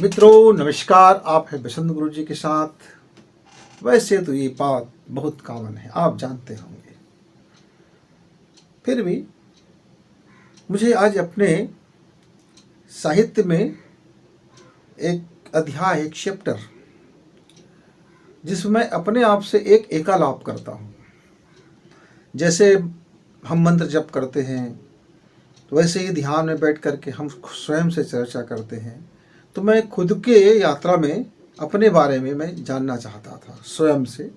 मित्रों नमस्कार। आप हैं बसंत गुरु जी के साथ। वैसे तो ये बात बहुत कॉमन है, आप जानते होंगे, फिर भी मुझे आज अपने साहित्य में एक अध्याय, एक चैप्टर, जिसमें मैं अपने आप से एक एकालाप करता हूँ। जैसे हम मंत्र जप करते हैं, तो वैसे ही ध्यान में बैठ करके हम स्वयं से चर्चा करते हैं। तो मैं खुद के यात्रा में अपने बारे में मैं जानना चाहता था, स्वयं से,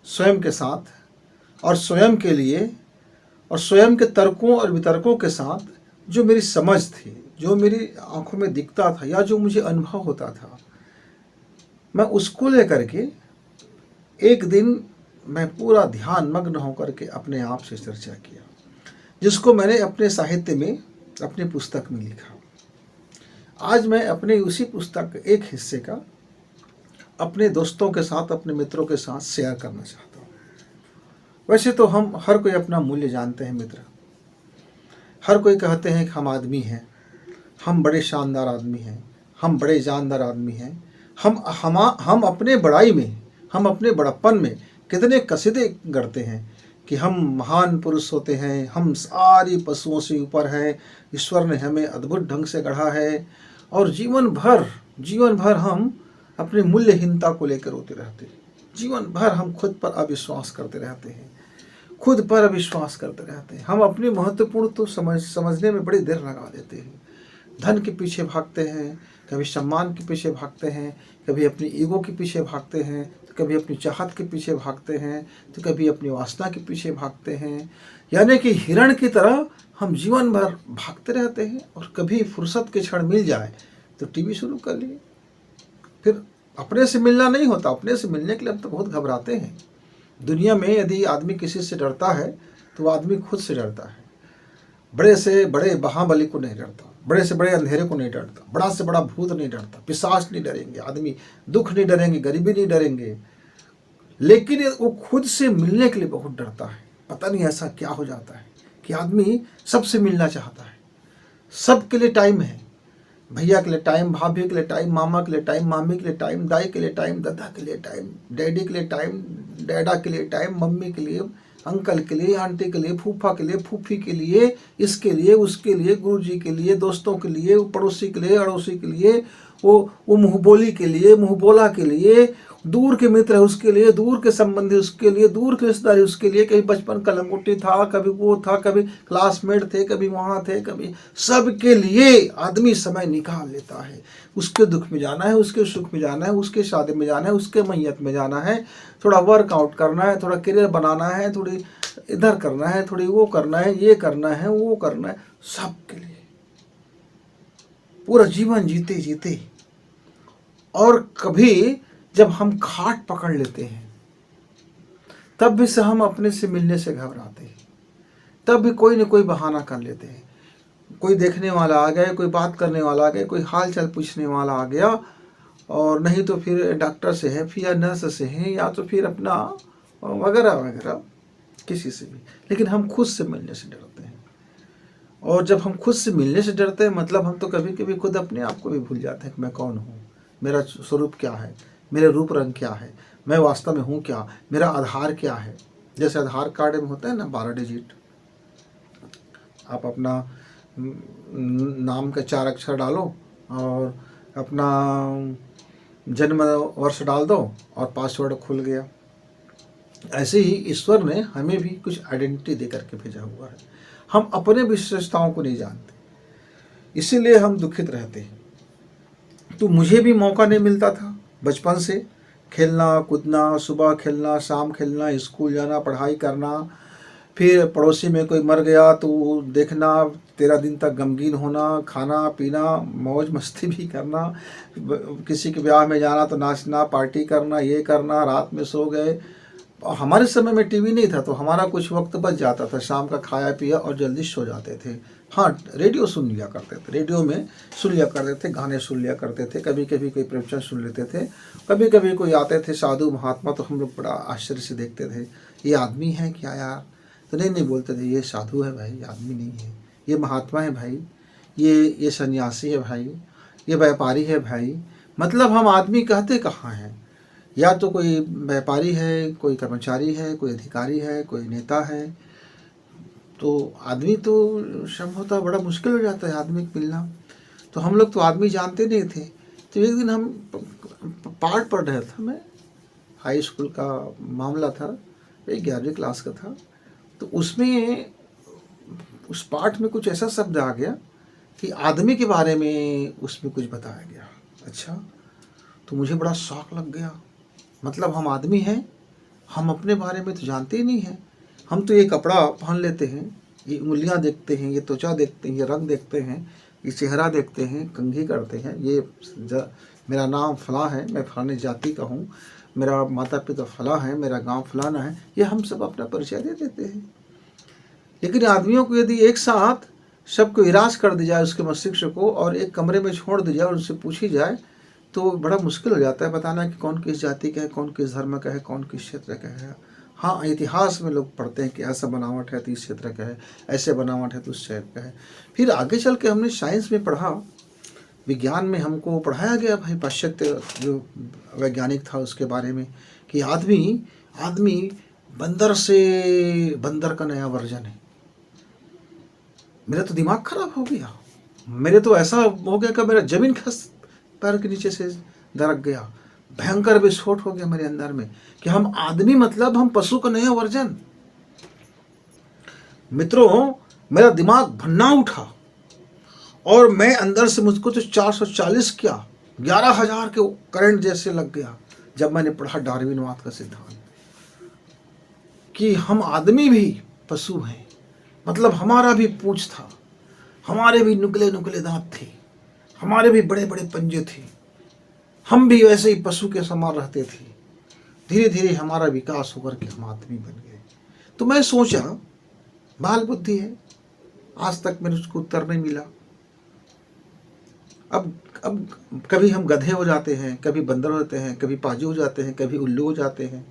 स्वयं के साथ, और स्वयं के लिए, और स्वयं के तर्कों और वितर्कों के साथ जो मेरी समझ थी, जो मेरी आंखों में दिखता था या जो मुझे अनुभव होता था, मैं उसको लेकर के एक दिन मैं पूरा ध्यान मग्न होकर के अपने आप से चर्चा किया, जिसको मैंने अपने साहित्य में, अपनी पुस्तक में लिखा। आज मैं अपने उसी पुस्तक के एक हिस्से का अपने दोस्तों के साथ, अपने मित्रों के साथ शेयर करना चाहता हूँ। वैसे तो हम हर कोई अपना मूल्य जानते हैं मित्र। हर कोई कहते हैं कि हम आदमी हैं, हम बड़े शानदार आदमी हैं, हम बड़े जानदार आदमी हैं। हम अपने बड़ाई में, हम अपने बड़प्पन में कितने कसीदे गढ़ते हैं कि हम महान पुरुष होते हैं, हम सारी पशुओं से ऊपर हैं, ईश्वर ने हमें अद्भुत ढंग से गढ़ा है। और जीवन भर हम अपने मूल्यहीनता को लेकर रोते रहते हैं। जीवन भर हम खुद पर अविश्वास करते रहते हैं, खुद पर विश्वास करते रहते हैं। हम अपनी महत्वपूर्ण तो समझने में बड़ी देर लगा देते हैं। धन के पीछे भागते हैं, कभी सम्मान के पीछे भागते हैं, कभी अपनी ईगो के पीछे भागते हैं, तो कभी अपनी चाहत के पीछे भागते हैं, तो कभी अपनी वासना के पीछे भागते हैं। यानी कि हिरण की तरह हम जीवन भर भागते रहते हैं। और कभी फुर्सत के क्षण मिल जाए तो टीवी शुरू कर लिए। फिर अपने से मिलना नहीं होता। अपने से मिलने के लिए हम तो बहुत घबराते हैं। दुनिया में यदि आदमी किसी से डरता है तो वो आदमी खुद से डरता है। बड़े से बड़े महाबली को नहीं डरता, बड़े से बड़े अंधेरे को नहीं डरता, बड़ा से बड़ा भूत नहीं डरता, पिशाच नहीं डरेंगे आदमी, दुख नहीं डरेंगे, गरीबी नहीं डरेंगे। लेकिन वो खुद से मिलने के लिए बहुत डरता है। पता नहीं ऐसा क्या हो जाता है कि आदमी सबसे मिलना चाहता है। सबके लिए टाइम है, भैया के लिए टाइम, भाभी के लिए टाइम, मामा के लिए टाइम, मामी के लिए टाइम, दाई के लिए टाइम, दादा के लिए टाइम, डैडी के लिए टाइम, डैडा के लिए टाइम, मम्मी के लिए, अंकल के लिए, आंटी के लिए, फूफा के लिए, फूफी के लिए, इसके लिए, उसके लिए, गुरुजी के लिए, दोस्तों के लिए, पड़ोसी के लिए, अड़ोसी के लिए, वो मुँहबोली के लिए, मुँहबोला के लिए, दूर के मित्र है उसके लिए, दूर के संबंधी उसके लिए, दूर के रिश्तेदारी उसके लिए, कभी बचपन का लंगोटी था, कभी वो था, कभी क्लासमेट थे, कभी वहाँ थे, कभी सबके लिए आदमी समय निकाल लेता है। उसके दुख में जाना है, उसके सुख में जाना है, उसके शादी में जाना है, उसके मैयत में जाना है, थोड़ा वर्कआउट करना है, थोड़ा करियर बनाना है, थोड़ी इधर करना है, थोड़ी वो करना है, ये करना है, वो करना है, सबके लिए पूरा जीवन जीते जीते। और कभी जब हम खाट पकड़ लेते हैं तब भी से हम अपने से मिलने से घबराते हैं। तब भी कोई न कोई बहाना कर लेते हैं। कोई देखने वाला आ गया, कोई बात करने वाला आ गया, कोई हाल चाल पूछने वाला आ गया, और नहीं तो फिर डॉक्टर से है, फिर या नर्स से है, या तो फिर अपना वगैरह वगैरह किसी से भी। लेकिन हम खुद से मिलने से डरते हैं। और जब हम खुद से मिलने से डरते हैं, मतलब हम तो कभी कभी खुद अपने आप को भी भूल जाते हैं कि मैं कौन हूँ, मेरा स्वरूप क्या है, मेरे रूप रंग क्या है, मैं वास्तव में हूँ क्या, मेरा आधार क्या है। जैसे आधार कार्ड में होता है ना 12 डिजिट, आप अपना नाम के 4 अक्षर डालो और अपना जन्म वर्ष डाल दो और पासवर्ड खुल गया। ऐसे ही ईश्वर ने हमें भी कुछ आइडेंटिटी दे करके भेजा हुआ है। हम अपने विशेषताओं को नहीं जानते, इसीलिए हम दुखित रहते हैं। तो मुझे भी मौका नहीं मिलता था बचपन से खेलना कूदना, सुबह खेलना, शाम खेलना, स्कूल जाना, पढ़ाई करना। फिर पड़ोसी में कोई मर गया तो देखना, 13 दिन तक गमगीन होना, खाना पीना, मौज मस्ती भी करना, किसी के ब्याह में जाना तो नाचना, पार्टी करना, ये करना, रात में सो गए। हमारे समय में टीवी नहीं था तो हमारा कुछ वक्त बच जाता था, शाम का खाया पिया और जल्दी सो जाते थे। हाँ, रेडियो सुन लिया करते थे, रेडियो में सुन लिया करते थे, गाने सुन लिया करते थे, कभी कभी कोई प्रवचन सुन लेते थे, कभी कभी कोई आते थे साधु महात्मा, तो हम लोग बड़ा आश्चर्य से देखते थे, ये आदमी है क्या यार। तो नहीं बोलते थे, ये साधु है भाई, आदमी नहीं है, ये महात्मा है भाई, ये सन्यासी है भाई, ये व्यापारी है भाई। मतलब हम आदमी कहते कहाँ हैं? या तो कोई व्यापारी है, कोई कर्मचारी है, कोई अधिकारी है, कोई नेता है। तो आदमी तो संभवतः बड़ा मुश्किल हो जाता है आदमी को मिलना। तो हम लोग तो आदमी जानते नहीं थे। तो एक दिन हम पाठ पढ़ रहे थे, मैं हाई स्कूल का मामला था, 11वीं क्लास का था। तो उसमें उस पाठ में कुछ ऐसा शब्द आ गया कि आदमी के बारे में उसमें कुछ बताया गया। अच्छा, तो मुझे बड़ा शौक लग गया। मतलब हम आदमी हैं, हम अपने बारे में तो जानते ही नहीं हैं। हम तो ये कपड़ा पहन लेते हैं, ये उंगलियां देखते हैं, ये त्वचा देखते हैं, ये रंग देखते हैं, ये चेहरा देखते हैं, कंघी करते हैं, मेरा नाम फलां है, मैं फलाने जाति का हूँ, मेरा माता पिता फलां है, मेरा गांव फलाना है, ये हम सब अपना परिचय दे देते हैं। लेकिन आदमियों को यदि एक साथ सबको हिरास कर दिया जाए, उसके मस्तिष्क को, और एक कमरे में छोड़ दिया जाए और उनसे पूछी जाए, तो बड़ा मुश्किल हो जाता है बताना कि कौन किस जाति का है, कौन किस धर्म का है, कौन किस क्षेत्र का है। हाँ, इतिहास में लोग पढ़ते हैं कि ऐसा बनावट है तो इस क्षेत्र का है, ऐसे बनावट है तो उस क्षेत्र का है। फिर आगे चल के हमने साइंस में पढ़ा, विज्ञान में हमको पढ़ाया गया भाई, पाश्चात्य जो वैज्ञानिक था उसके बारे में, कि आदमी बंदर से बंदर का नया वर्जन है। मेरा तो दिमाग खराब हो गया। मेरे तो ऐसा हो गया कि मेरा जमीन खस पैर के नीचे से दरक गया। भयंकर विस्फोट हो गया मेरे अंदर में कि हम आदमी मतलब हम पशु का नया वर्जन। मित्रों, मेरा दिमाग भन्ना उठा और मैं अंदर से, मुझको तो 440 क्या 11,000 के करंट जैसे लग गया जब मैंने पढ़ा डार्विनवाद का सिद्धांत कि हम आदमी भी पशु हैं। मतलब हमारा भी पूंछ था, हमारे भी नुकीले नुकीले दांत थे, हमारे भी बड़े बड़े पंजे थे, हम भी वैसे ही पशु के समान रहते थे। धीरे धीरे हमारा विकास होकर के हम आदमी बन गए। तो मैं सोचा, बाल बुद्धि है, आज तक मेरे उसको उत्तर नहीं मिला। अब कभी हम गधे हो जाते हैं, कभी बंदर होते हैं, कभी पाजू हो जाते हैं, कभी उल्लू हो जाते हैं,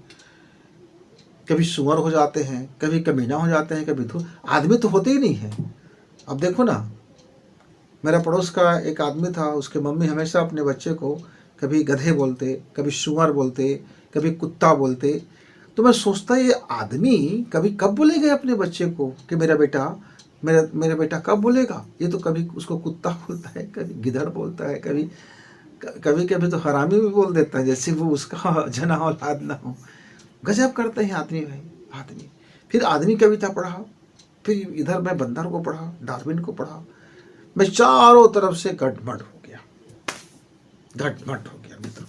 कभी सुअर हो जाते हैं, कभी कमीना हो जाते हैं, कभी आदमी तो होते ही नहीं है। अब देखो ना, मेरा पड़ोस का एक आदमी था, उसके मम्मी हमेशा अपने बच्चे को कभी गधे बोलते, कभी सुअर बोलते, कभी कुत्ता बोलते। तो मैं सोचता, ये आदमी कभी कब बोलेगा अपने बच्चे को कि मेरा बेटा कब बोलेगा? ये तो कभी उसको कुत्ता बोलता है, कभी गिधड़ बोलता है, कभी तो हरामी भी बोल देता है, जैसे वो उसका जना औलाद ना हो। गजब करते हैं आदमी भाई, आदमी। फिर आदमी कविता पढ़ा, फिर इधर मैं बंदर को पढ़ा, डार्विन को पढ़ा। मैं चारों तरफ से गटमट हो गया मित्र।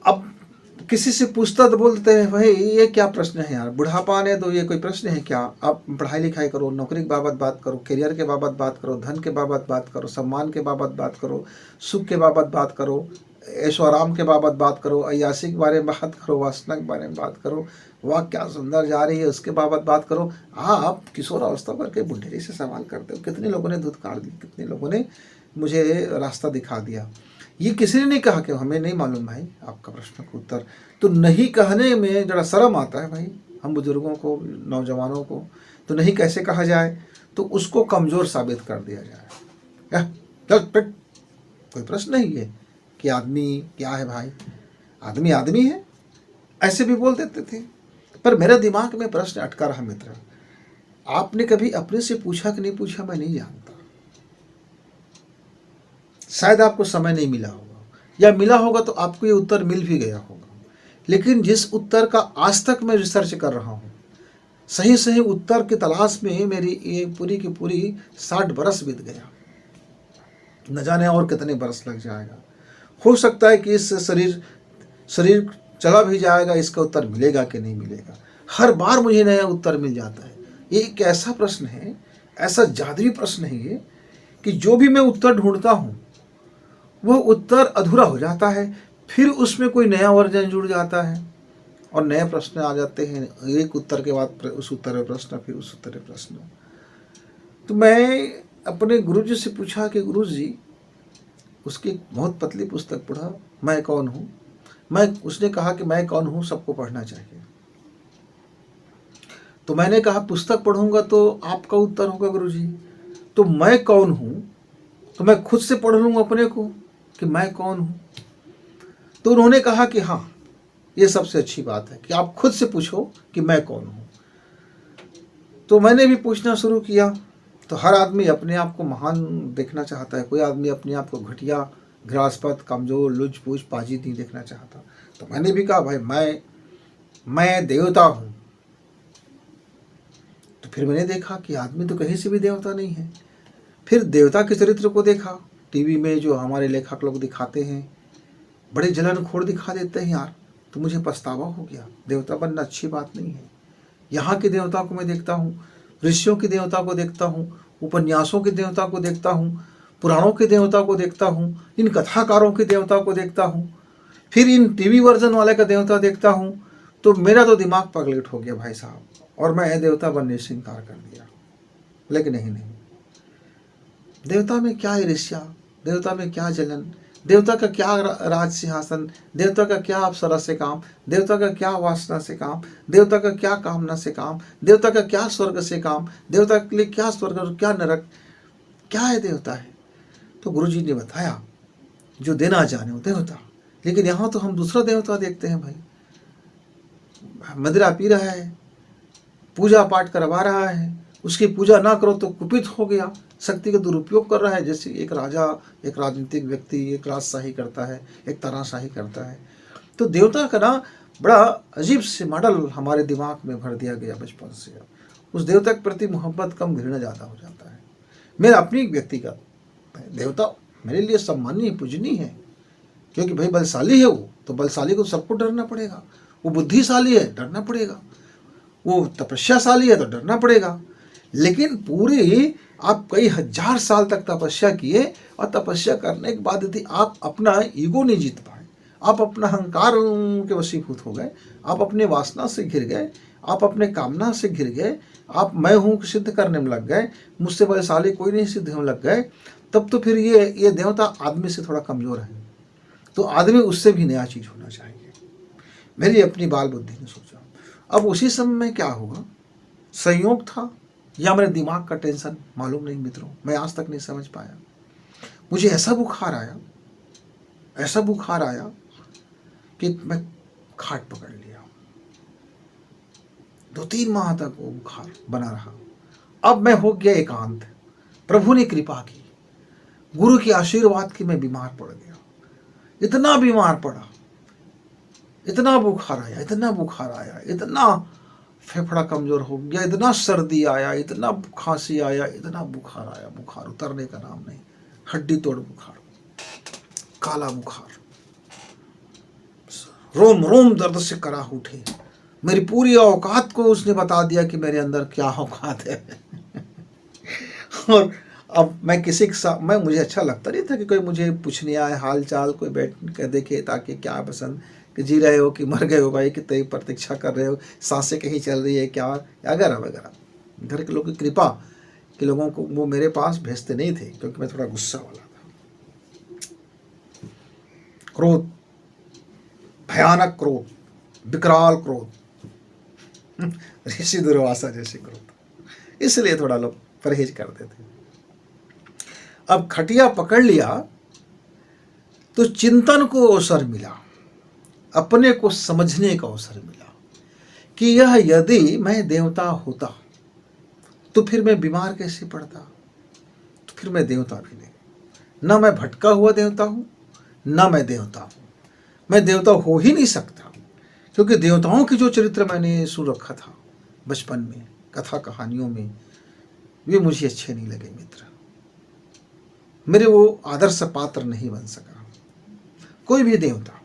अब किसी से पूछता तो बोलते हैं, भाई ये क्या प्रश्न है यार, बुढ़ापा ने तो ये कोई प्रश्न है क्या? आप पढ़ाई लिखाई करो, नौकरी के बाबत बात करो, करियर के बाबत बात करो, धन के बाबत बात करो, सम्मान के बाबत बात करो, सुख के बाबत बात करो, ऐशो आराम के बाबत बात करो, अय्यासी के बारे में बात करो, वासना के बारे में बात करो, वाह क्या सुंदर जा रही है उसके बाबत बात करो। आप किशोर अवस्था करके बुढ़ेरी से सवाल करते हो। कितने लोगों ने धुतकार दी, कितने लोगों ने मुझे रास्ता दिखा दिया। ये किसी ने नहीं कहा कि हमें नहीं मालूम भाई आपका प्रश्न का उत्तर। तो नहीं कहने में जरा शर्म आता है भाई, हम बुजुर्गों को, नौजवानों को। तो नहीं कैसे कहा जाए, तो उसको कमज़ोर साबित कर दिया जाए। कोई प्रश्न नहीं है कि आदमी क्या है भाई, आदमी आदमी है, ऐसे भी बोल देते थे। पर मेरे दिमाग में प्रश्न अटका रहा मित्र। आपने कभी अपने से पूछा कि नहीं पूछा, मैं नहीं जानता। शायद आपको समय नहीं मिला होगा, या मिला होगा तो आपको ये उत्तर मिल भी गया होगा। लेकिन जिस उत्तर का आज तक मैं रिसर्च कर रहा हूँ, सही सही उत्तर की तलाश में मेरी ये पूरी की पूरी 60 बरस बीत गया। न जाने और कितने बरस लग जाएगा। हो सकता है कि इस शरीर चला भी जाएगा, इसका उत्तर मिलेगा कि नहीं मिलेगा। हर बार मुझे नया उत्तर मिल जाता है। ये एक ऐसा प्रश्न है, ऐसा जादुई प्रश्न है ये, कि जो भी मैं उत्तर ढूंढता हूँ वो उत्तर अधूरा हो जाता है। फिर उसमें कोई नया वर्जन जुड़ जाता है और नए प्रश्न आ जाते हैं। एक उत्तर के बाद उस उत्तर में प्रश्न, फिर उस उत्तर में प्रश्न। तो मैं अपने गुरुजी से पूछा कि गुरुजी, उसकी बहुत पतली पुस्तक पढ़ा, मैं कौन हूँ। उसने कहा कि मैं कौन हूँ सबको पढ़ना चाहिए। तो मैंने कहा पुस्तक पढ़ूंगा तो आपका उत्तर होगा गुरुजी। तो मैं कौन हूँ तो मैं खुद से पढ़ लूँ अपने को कि मैं कौन हूँ। तो उन्होंने कहा कि हाँ, ये सबसे अच्छी बात है कि आप खुद से पूछो कि मैं कौन हूँ। तो मैंने भी पूछना शुरू किया। तो हर आदमी अपने आप को महान देखना चाहता है, कोई आदमी अपने आप को घटिया, घृणास्पद, कमज़ोर, लुच पुच, पाजी नहीं देखना चाहता। तो मैंने भी कहा भाई मैं देवता हूँ। तो फिर मैंने देखा कि आदमी तो कहीं से भी देवता नहीं है। फिर देवता के चरित्र को देखा, टीवी में जो हमारे लेखक लोग दिखाते हैं, बड़े जलनखोर दिखा देते हैं यार। तो मुझे पछतावा हो गया, देवता बनना अच्छी बात नहीं है। यहाँ के देवता को मैं देखता हूँ, ऋषियों के देवता को देखता हूँ, उपन्यासों के देवता को देखता हूँ, पुराणों के देवता को देखता हूँ, इन कथाकारों के देवता को देखता हूँ, फिर इन टीवी वर्जन वाले का देवता देखता हूँ। तो मेरा तो दिमाग पगलेट हो गया भाई साहब, और मैं देवता बनने से इनकार कर दिया। लेकिन नहीं, देवता में क्या ईर्ष्या, देवता में क्या जलन, देवता का क्या राज सिंहासन, देवता का क्या अप्सरा से काम, देवता का क्या वासना से काम, देवता का क्या कामना से काम, देवता का क्या स्वर्ग से काम, देवता के लिए क्या स्वर्ग और क्या नरक, क्या है देवता है। तो गुरुजी ने बताया जो देना जाने वो देवता। लेकिन यहाँ तो हम दूसरा देवता देखते हैं भाई, मदिरा पी रहा है, पूजा पाठ करवा रहा है, उसकी पूजा ना करो तो कुपित हो गया, शक्ति का दुरुपयोग कर रहा है। जैसे एक राजा, एक राजनीतिक व्यक्ति एक राजशाही करता है, एक तानाशाही करता है। तो देवता का ना बड़ा अजीब से मॉडल हमारे दिमाग में भर दिया गया बचपन से। उस देवता के प्रति मोहब्बत कम, घृणा ज़्यादा हो जाता है। मेरा अपनी व्यक्तिगत देवता मेरे लिए सम्मानीय, पूजनीय है, क्योंकि भाई बलशाली है वो, तो बलशाली को सबको डरना पड़ेगा। वो बुद्धिशाली है, डरना पड़ेगा। वो तपस्याशाली है तो डरना पड़ेगा। लेकिन पूरे आप कई हजार साल तक तपस्या किए, और तपस्या करने के बाद यदि आप अपना ईगो नहीं जीत पाए, आप अपना अहंकार के वशीभूत हो गए, आप अपने वासना से घिर गए, आप अपने कामना से घिर गए, आप मैं हूँ सिद्ध करने में लग गए, मुझसे बलशाली कोई नहीं सिद्ध होने लग गए, तब तो फिर ये देवता आदमी से थोड़ा कमज़ोर है। तो आदमी उससे भी नया चीज़ होना चाहिए। मेरी अपनी बाल बुद्धि ने सोचा। अब उसी समय में क्या हुआ, संयोग था या मेरे दिमाग का टेंशन, मालूम नहीं मित्रों, मैं आज तक नहीं समझ पाया। मुझे ऐसा बुखार आया कि मैं खाट पकड़ लिया। 2-3 माह तक वो बुखार बना रहा। अब मैं हो गया एकांत। प्रभु ने कृपा की, गुरु की आशीर्वाद की, मैं बीमार पड़ गया। इतना बीमार पड़ा, इतना बुखार आया, इतना फेफड़ा कमज़ोर हो गया, इतना सर्दी आया, इतना खांसी आया, इतना बुखार आया, बुखार उतरने का नाम नहीं, हड्डी तोड़ बुखार, काला बुखार, रोम रोम दर्द से कराह उठे। मेरी पूरी औकात को उसने बता दिया कि मेरे अंदर क्या औकात है। और अब मैं किसी के साथ, मुझे अच्छा लगता नहीं था कि कोई मुझे पूछने आए हाल चाल, कोई बैठ कर देखे ताकि क्या पसंद, कि जी रहे हो कि मर गए हो भाई, कि तय प्रतीक्षा कर रहे हो, सांसें कहीं चल रही है क्या, वगैरह वगैरह। घर के लोगों की कृपा कि लोगों को वो मेरे पास भेजते नहीं थे, क्योंकि मैं थोड़ा गुस्सा वाला था। क्रोध, भयानक क्रोध, विकराल क्रोध, ऋषि दुर्वासा जैसे क्रोध, इसलिए थोड़ा लोग परहेज करते थे। अब खटिया पकड़ लिया तो चिंतन को अवसर मिला, अपने को समझने का अवसर मिला कि यह यदि मैं देवता होता तो फिर मैं बीमार कैसे पड़ता, तो फिर मैं देवता भी नहीं। न मैं भटका हुआ देवता हूँ, न मैं देवता हूँ, मैं देवता हो ही नहीं सकता, क्योंकि देवताओं की जो चरित्र मैंने सुन रखा था बचपन में, कथा कहानियों में, वे मुझे अच्छे नहीं लगे मित्र। मेरे वो आदर्श पात्र नहीं बन सका। कोई भी देवता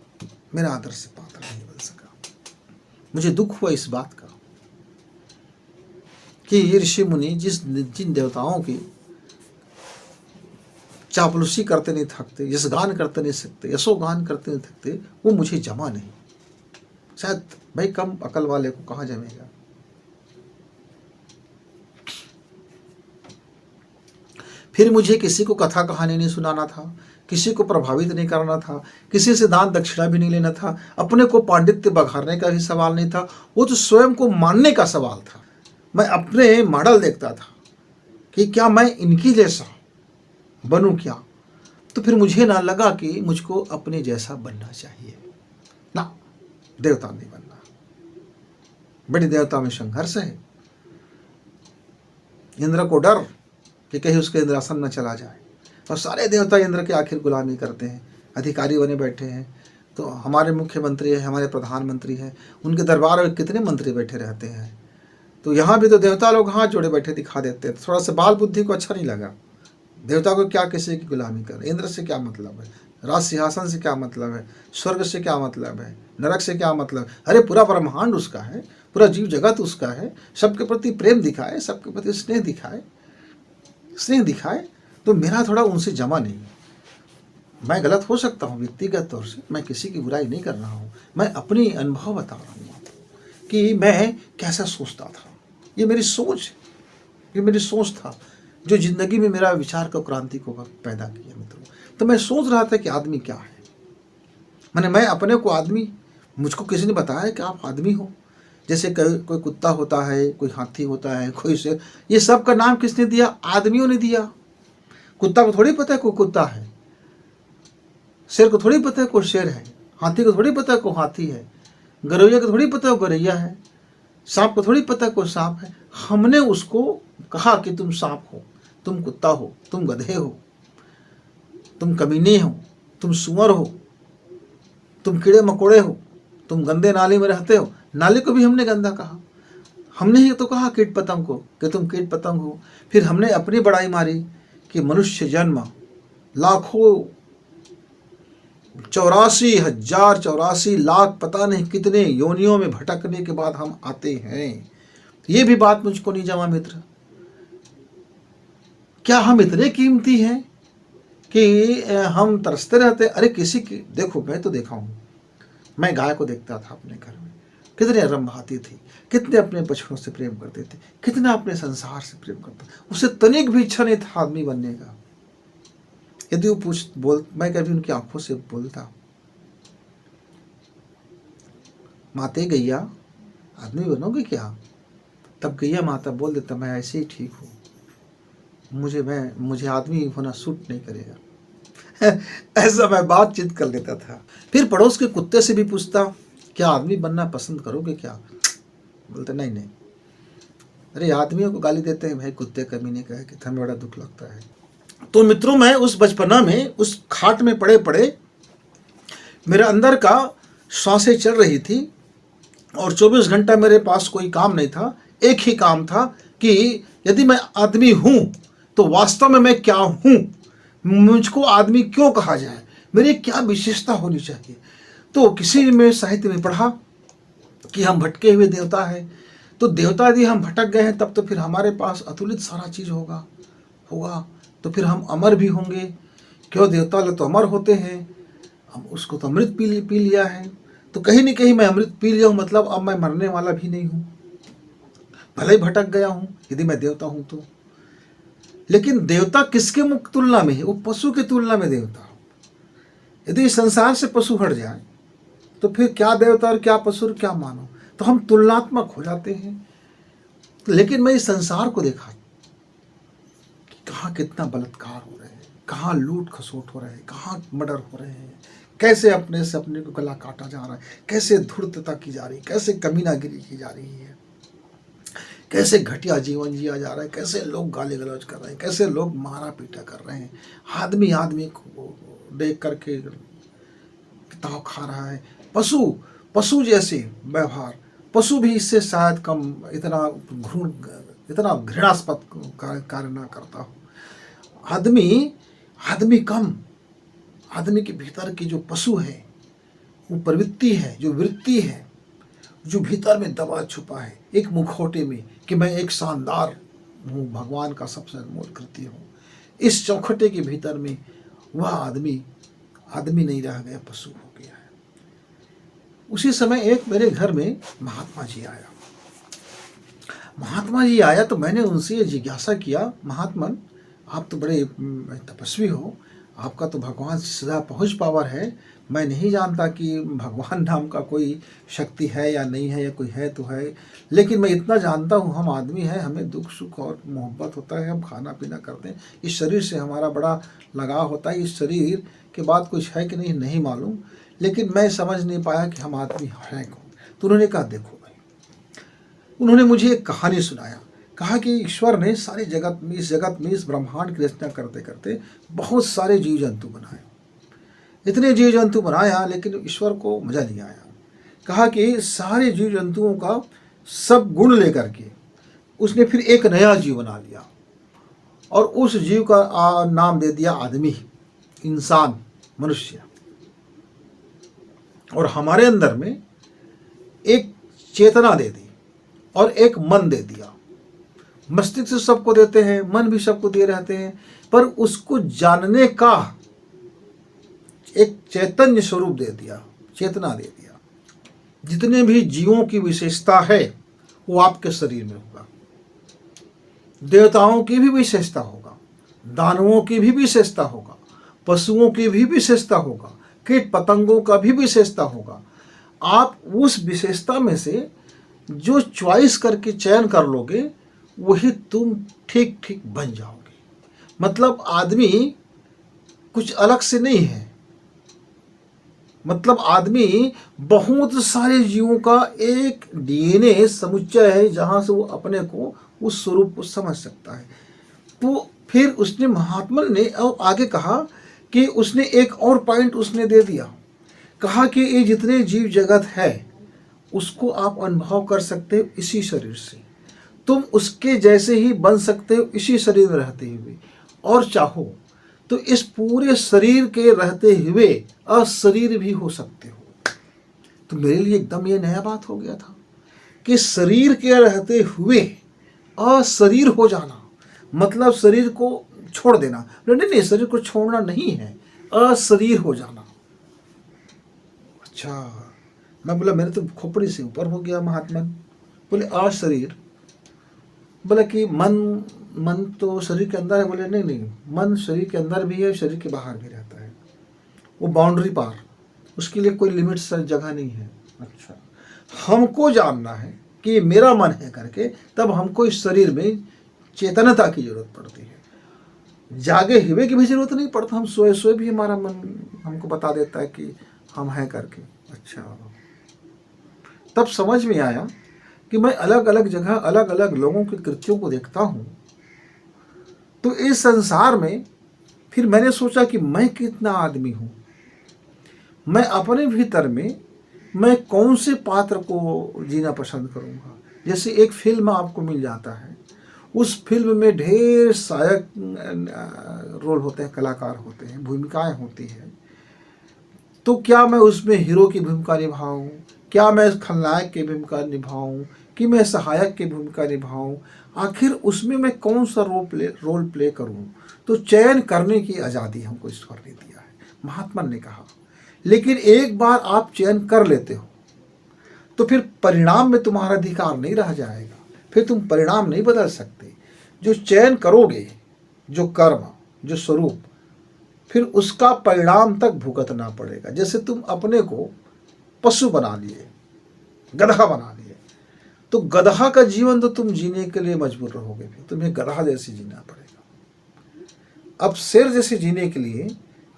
मेरा आदर्श पात्र नहीं बन सका। मुझे दुख हुआ इस बात का कि ये ऋषि मुनि जिन देवताओं की चापलूसी करते नहीं थकते, यशगान करते नहीं सकते, यशोगान करते नहीं थकते, वो मुझे जमा नहीं। शायद भाई कम अकल वाले को कहाँ जमेगा। फिर मुझे किसी को कथा कहानी नहीं सुनाना था, किसी को प्रभावित नहीं करना था, किसी से दान दक्षिणा भी नहीं लेना था, अपने को पांडित्य बघारने का भी सवाल नहीं था, वो तो स्वयं को मानने का सवाल था। मैं अपने मॉडल देखता था कि क्या मैं इनकी जैसा बनूं क्या? तो फिर मुझे ना लगा कि मुझको अपने जैसा बनना चाहिए। ना, देवता नहीं बनना। बड़ी देवता में संघर्ष है। इंद्र को डर कि कहीं उसके इंद्रासन न चला जाए, और सारे देवता इंद्र के आखिर गुलामी करते हैं, अधिकारी बने बैठे हैं। तो हमारे मुख्यमंत्री है, हमारे प्रधानमंत्री हैं, उनके दरबार में कितने मंत्री बैठे रहते हैं। तो यहाँ भी तो देवता लोग हाथ जोड़े बैठे दिखा देते हैं। थोड़ा सा बाल बुद्धि को अच्छा नहीं लगा। देवता को क्या किसी की गुलामी कर, इंद्र से क्या मतलब है, राज सिंहासन से क्या मतलब है, स्वर्ग से क्या मतलब है, नरक से क्या मतलब? अरे पूरा ब्रह्मांड उसका है, पूरा जीव जगत उसका है। सबके प्रति प्रेम दिखाए, सबके प्रति स्नेह दिखाए। तो मेरा थोड़ा उनसे जमा नहीं है। मैं गलत हो सकता हूँ व्यक्तिगत तौर से, मैं किसी की बुराई नहीं कर रहा हूँ, मैं अपनी अनुभव बता रहा हूँ कि मैं कैसा सोचता था। ये मेरी सोच था जो जिंदगी में मेरा विचार को, क्रांति को पैदा किया मित्रों। तो मैं सोच रहा था कि आदमी क्या है। मैं अपने को आदमी, मुझको किसी ने बताया कि आप आदमी हो। जैसे कोई कुत्ता होता है, कोई हाथी होता है, कोई शेर, ये सब का नाम किसने दिया? आदमियों ने दिया। कुत्ता को थोड़ी पता है कोई कुत्ता है, शेर को थोड़ी पता है कोई शेर है, हाथी को थोड़ी पता है कोई हाथी है, गौरैया को थोड़ी पता है कोई गौरैया है, सांप को थोड़ी पता है कोई सांप है। हमने उसको कहा कि तुम सांप हो, तुम कुत्ता हो, तुम गधे हो, तुम कमीने हो, तुम सुअर हो, तुम कीड़े मकोड़े हो, तुम गंदे नाले में रहते हो। नाले को भी हमने गंदा कहा। हमने ही तो कहा कीट पतंग को कि तुम कीट पतंग हो। फिर हमने अपनी बड़ाई मारी कि मनुष्य जन्म लाखों 84,084 लाख पता नहीं कितने योनियों में भटकने के बाद हम आते हैं। ये भी बात मुझको नहीं जमा मित्र। क्या हम इतने कीमती हैं कि हम तरसते रहते? अरे किसी की देखो, मैं तो देखा हूँ, मैं गाय को देखता था अपने घर में, कितने रंभाती थी, कितने अपने बछड़ों से प्रेम करते थे, कितना अपने संसार से प्रेम करता। उसे तनिक भी इच्छा नहीं था आदमी बनने का। यदि वो मैं कभी उनकी आंखों से बोलता, माते गैया आदमी बनोगे क्या? तब गैया माता बोल देता, मैं ऐसे ही ठीक हूँ, मुझे आदमी होना सूट नहीं करेगा। ऐसा मैं बातचीत कर लेता था। फिर पड़ोस के कुत्ते से भी पूछता, क्या आदमी बनना पसंद करोगे क्या? बोलते नहीं। अरे आदमियों को गाली देते हैं भाई, कुत्ते कमीने कहे कि हमें बड़ा दुख लगता है। तो मित्रों, मैं उस बचपना में उस खाट में पड़े पड़े मेरे अंदर का सांसें चल रही थी, और 24 घंटा मेरे पास कोई काम नहीं था। एक ही काम था कि यदि मैं आदमी हूं तो वास्तव में मैं क्या हूं, मुझको आदमी क्यों कहा जाए, मेरी क्या विशेषता होनी चाहिए। तो किसी में साहित्य में पढ़ा कि हम भटके हुए देवता है। तो देवता यदि हम भटक गए हैं तब तो फिर हमारे पास अतुलित सारा चीज होगा तो फिर हम अमर भी होंगे। क्यों, देवता लोग तो अमर होते हैं, हम उसको तो अमृत पी लिया है। तो कहीं न कहीं मैं अमृत पी लिया हूँ, मतलब अब मैं मरने वाला भी नहीं हूँ, भले ही भटक गया हूँ यदि मैं देवता हूँ तो। लेकिन देवता किसके तुलना में है? वो पशु की तुलना में देवता हो। यदि इस संसार से पशु हट जाए तो फिर क्या देवता और क्या पशु और क्या मानव, तो हम तुलनात्मक हो जाते हैं। लेकिन मैं इस संसार को देखा कि कहाँ कितना बलात्कार हो रहे हैं, कहाँ लूट खसोट हो रहे हैं, कहाँ मर्डर हो रहे हैं, कैसे अपने से अपने को गला काटा जा रहा है, कैसे धूर्तता की जा रही है, कैसे कमीनागिरी की जा रही है, कैसे घटिया जीवन जिया जा रहा है, कैसे लोग गाली गलौज कर रहे हैं, कैसे लोग मारा पीटा कर रहे हैं, आदमी आदमी को देख करके ताव खा रहा है। पशु जैसे व्यवहार, पशु भी इससे शायद कम इतना घृणास्पद कार्य ना करता हो। आदमी कम, आदमी के भीतर की जो पशु है, वो प्रवृत्ति है, जो वृत्ति है, जो भीतर में दबा छुपा है एक मुखौटे में कि मैं एक शानदार हूँ, भगवान का सबसे अनमोल कृति हूँ, इस चौखटे के भीतर में वह आदमी नहीं रह गया, पशु हो गया है। उसी समय एक मेरे घर में महात्मा जी आया तो मैंने उनसे ये जिज्ञासा किया, महात्मन आप तो बड़े तपस्वी हो, आपका तो भगवान से सीधा पहुँच पावर है। मैं नहीं जानता कि भगवान नाम का कोई शक्ति है या नहीं है, या कोई है तो है, लेकिन मैं इतना जानता हूँ हम आदमी हैं, हमें दुख सुख और मोहब्बत होता है, हम खाना पीना करते हैं, इस शरीर से हमारा बड़ा लगाव होता है, इस शरीर के बाद कुछ है कि नहीं मालूम, लेकिन मैं समझ नहीं पाया कि हम आदमी हैं कौन। तो उन्होंने कहा देखो भाई, उन्होंने मुझे एक कहानी सुनाया, कहा कि ईश्वर ने सारे जगत में, इस ब्रह्मांड की रचना करते करते बहुत सारे जीव जंतु बनाए, इतने जीव जंतु बनाया, लेकिन ईश्वर को मजा नहीं आया। कहा कि सारे जीव जंतुओं का सब गुण लेकर के उसने फिर एक नया जीव बना लिया, और उस जीव का नाम दे दिया आदमी, इंसान, मनुष्य। और हमारे अंदर में एक चेतना दे दी और एक मन दे दिया। मस्तिष्क सबको देते हैं, मन भी सबको दे रहते हैं, पर उसको जानने का एक चैतन्य स्वरूप दे दिया, चेतना दे दिया। जितने भी जीवों की विशेषता है वो आपके शरीर में होगा, देवताओं की भी विशेषता होगा, दानवों की भी विशेषता होगा, पशुओं की भी विशेषता होगा, कीट पतंगों का भी विशेषता होगा। आप उस विशेषता में से जो चॉइस करके चयन कर लोगे, वही तुम ठीक ठीक बन जाओगे। मतलब आदमी कुछ अलग से नहीं है, मतलब आदमी बहुत सारे जीवों का एक डीएनए समुच्चय है, जहाँ से वो अपने को, उस स्वरूप को समझ सकता है। तो फिर उसने, महात्मा ने और आगे कहा कि उसने एक और पॉइंट उसने दे दिया, कहा कि ये जितने जीव जगत है उसको आप अनुभव कर सकते हो इसी शरीर से, तुम उसके जैसे ही बन सकते हो इसी शरीर में रहते हुए, और चाहो तो इस पूरे शरीर के रहते हुए अशरीर भी हो सकते हो। तो मेरे लिए एकदम ये नया बात हो गया था कि शरीर के रहते हुए अशरीर हो जाना, मतलब शरीर को छोड़ देना। नहीं, शरीर को छोड़ना नहीं है, अशरीर हो जाना। अच्छा, मैं बोला मेरे तो खोपड़ी से ऊपर हो गया महात्मा। बोले अशरीर, बोला कि मन तो शरीर के अंदर है। बोले नहीं, मन शरीर के अंदर भी है, शरीर के बाहर भी रहता है, वो बाउंड्री पार, उसके लिए कोई लिमिट जगह नहीं है। अच्छा, हमको जानना है कि मेरा मन है करके, तब हमको इस शरीर में चेतनता की जरूरत पड़ती है। जागे हुए की भी जरूरत नहीं पड़ता, हम सोए सोए भी हमारा मन हमको बता देता है कि हम हैं करके। अच्छा, तब समझ में आया कि मैं अलग अलग जगह अलग अलग लोगों के कृत्यों को देखता हूँ, तो इस संसार में फिर मैंने सोचा कि मैं कितना आदमी हूँ, मैं अपने भीतर में मैं कौन से पात्र को जीना पसंद करूँगा। जैसे एक फिल्म आपको मिल जाता है, उस फिल्म में ढेर सहायक रोल होते हैं, कलाकार होते हैं, भूमिकाएं होती हैं, तो क्या मैं उसमें हीरो की भूमिका निभाऊं, क्या मैं खलनायक की भूमिका निभाऊं, कि मैं सहायक की भूमिका निभाऊं, आखिर उसमें मैं कौन सा रोल प्ले करूं। तो चयन करने की आज़ादी हमको ईश्वर ने दिया है, महात्मा ने कहा। लेकिन एक बार आप चयन कर लेते हो तो फिर परिणाम में तुम्हारा अधिकार नहीं रह जाएगा, फिर तुम परिणाम नहीं बदल सकते। जो चयन करोगे, जो कर्म, जो स्वरूप, फिर उसका परिणाम तक भुगतना पड़ेगा। जैसे तुम अपने को पशु बना लिए, गधा बना लिए, तो गधा का जीवन तो तुम जीने के लिए मजबूर रहोगे, फिर तुम्हें गधा जैसे जीना पड़ेगा। अब शेर जैसे जीने के लिए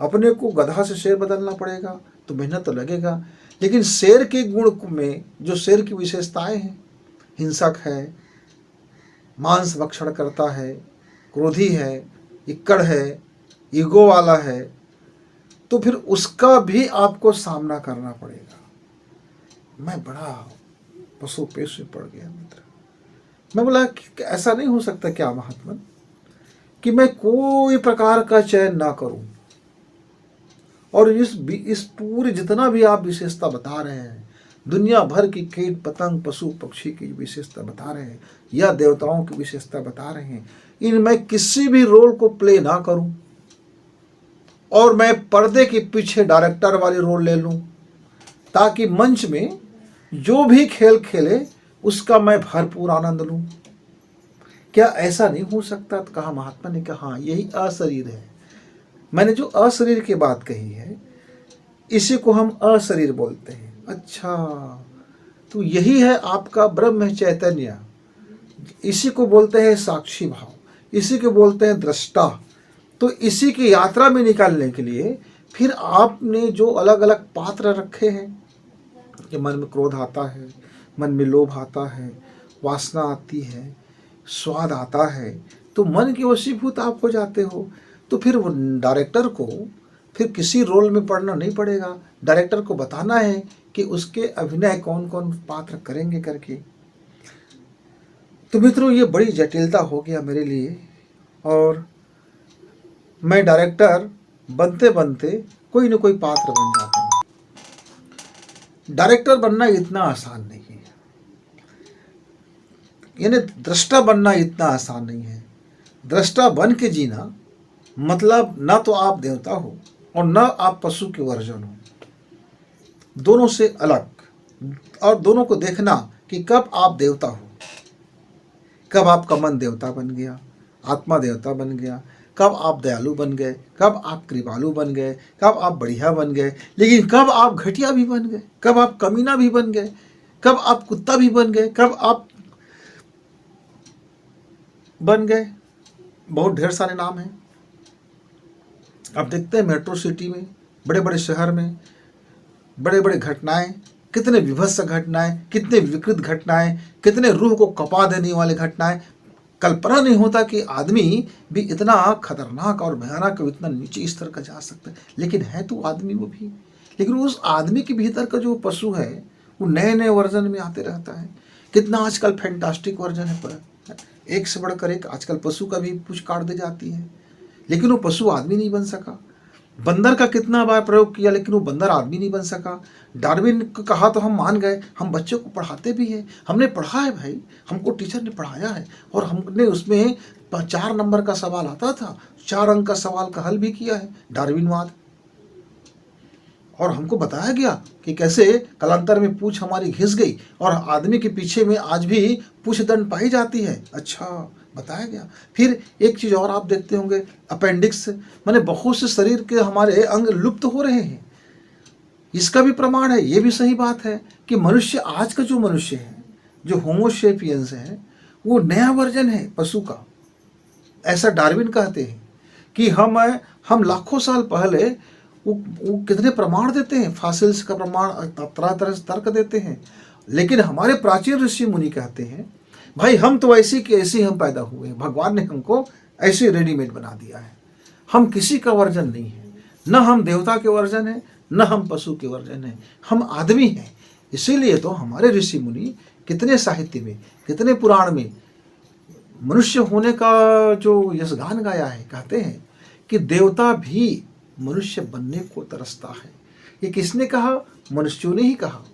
अपने को गधा से शेर बदलना पड़ेगा, तो मेहनत तो लगेगा। लेकिन शेर के गुण में जो शेर की विशेषताएं हैं, हिंसक है, मांस भक्षण करता है, क्रोधी है, इक्कड़ है, ईगो वाला है, तो फिर उसका भी आपको सामना करना पड़ेगा। मैं बड़ा पशु पेश में पड़ गया मित्र। मैं बोला कि ऐसा नहीं हो सकता क्या महात्मा, कि मैं कोई प्रकार का चयन ना करूं, और इस पूरे जितना भी आप विशेषता बता रहे हैं, दुनिया भर की कीट पतंग पशु पक्षी की विशेषता बता रहे हैं, या देवताओं की विशेषता बता रहे हैं, इनमें किसी भी रोल को प्ले ना करूं, और मैं पर्दे के पीछे डायरेक्टर वाली रोल ले लूं, ताकि मंच में जो भी खेल खेले उसका मैं भरपूर आनंद लूं। क्या ऐसा नहीं हो सकता? तो कहा महात्मा ने कहा हाँ, यही अशरीर है। मैंने जो अशरीर की बात कही है, इसी को हम अशरीर बोलते हैं। अच्छा, तो यही है आपका ब्रह्म चैतन्य, इसी को बोलते हैं साक्षी भाव, इसी को बोलते हैं दृष्टा। तो इसी की यात्रा में निकालने के लिए फिर आपने जो अलग अलग पात्र रखे हैं, कि मन में क्रोध आता है, मन में लोभ आता है, वासना आती है, स्वाद आता है, तो मन के वशीभूत आप हो जाते हो। तो फिर वो डायरेक्टर को फिर किसी रोल में पढ़ना नहीं पड़ेगा, डायरेक्टर को बताना है कि उसके अभिनय कौन कौन पात्र करेंगे करके। तो मित्रों, ये बड़ी जटिलता हो गया मेरे लिए, और मैं डायरेक्टर बनते बनते कोई न कोई पात्र बन जाता हूँ। डायरेक्टर बनना इतना आसान नहीं है, यानी दृष्टा बनना इतना आसान नहीं है। दृष्टा बन के जीना मतलब ना तो आप देवता हो और ना आप पशु के वर्जन हो, दोनों से अलग। और दोनों को देखना कि कब आप देवता हो, कब आपका मन देवता बन गया, आत्मा देवता बन गया, कब आप दयालु बन गए, कब आप कृपालु बन गए, कब आप बढ़िया बन गए, लेकिन कब आप घटिया भी बन गए, कब आप कमीना भी बन गए, कब आप कुत्ता भी बन गए, कब आप बन गए। बहुत ढेर सारे नाम हैं। आप देखते हैं मेट्रो सिटी में, बड़े बड़े शहर में बड़े बड़े घटनाएं, कितने विभत्स घटनाएं, कितने विकृत घटनाएं, कितने रूह को कपा देने वाले घटनाएं। कल्पना नहीं होता कि आदमी भी इतना खतरनाक और भयानक, इतना नीचे स्तर का जा सकता है, लेकिन है तो आदमी वो भी। लेकिन उस आदमी के भीतर का जो पशु है वो नए नए वर्जन में आते रहता है। कितना आजकल फैंटास्टिक वर्जन है, पर एक से बढ़कर एक। आजकल पशु का भी पूंछ काट दी जाती है, लेकिन वो पशु आदमी नहीं बन सका। बंदर का कितना बार प्रयोग किया, लेकिन वो बंदर आदमी नहीं बन सका। डार्विन को कहा तो हम मान गए, हम बच्चों को पढ़ाते भी हैं, हमने पढ़ा है भाई, हमको टीचर ने पढ़ाया है, और हमने उसमें 4 नंबर का सवाल आता था, 4 अंक का सवाल का हल भी किया है, डार्विनवाद। और हमको बताया गया कि कैसे कालांतर में पूंछ हमारी घिस गई और आदमी के पीछे में आज भी पूंछ दंड पाई जाती है। अच्छा, बताया गया। फिर एक चीज़ और आप देखते होंगे, अपेंडिक्स, माने बहुत से शरीर के हमारे अंग लुप्त हो रहे हैं। इसका भी प्रमाण है, ये भी सही बात है कि मनुष्य, आज का जो मनुष्य है, जो होमोसेपियंस है, वो नया वर्जन है पशु का। ऐसा डार्विन कहते हैं कि हम लाखों साल पहले, वो कितने प्रमाण देते हैं, फॉसिल्स का प्रमाण, तरह तरह से तर्क देते हैं। लेकिन हमारे प्राचीन ऋषि मुनि कहते हैं भाई हम तो ऐसी के ऐसे हम पैदा हुए, भगवान ने हमको ऐसे रेडीमेड बना दिया है, हम किसी का वर्जन नहीं है, न हम देवता के वर्जन है, न हम पशु के वर्जन है, हम आदमी हैं। इसीलिए तो हमारे ऋषि मुनि कितने साहित्य में, कितने पुराण में मनुष्य होने का जो यशगान गाया है। कहते हैं कि देवता भी मनुष्य बनने को तरसता है। ये किसने कहा? मनुष्यों ने ही कहा।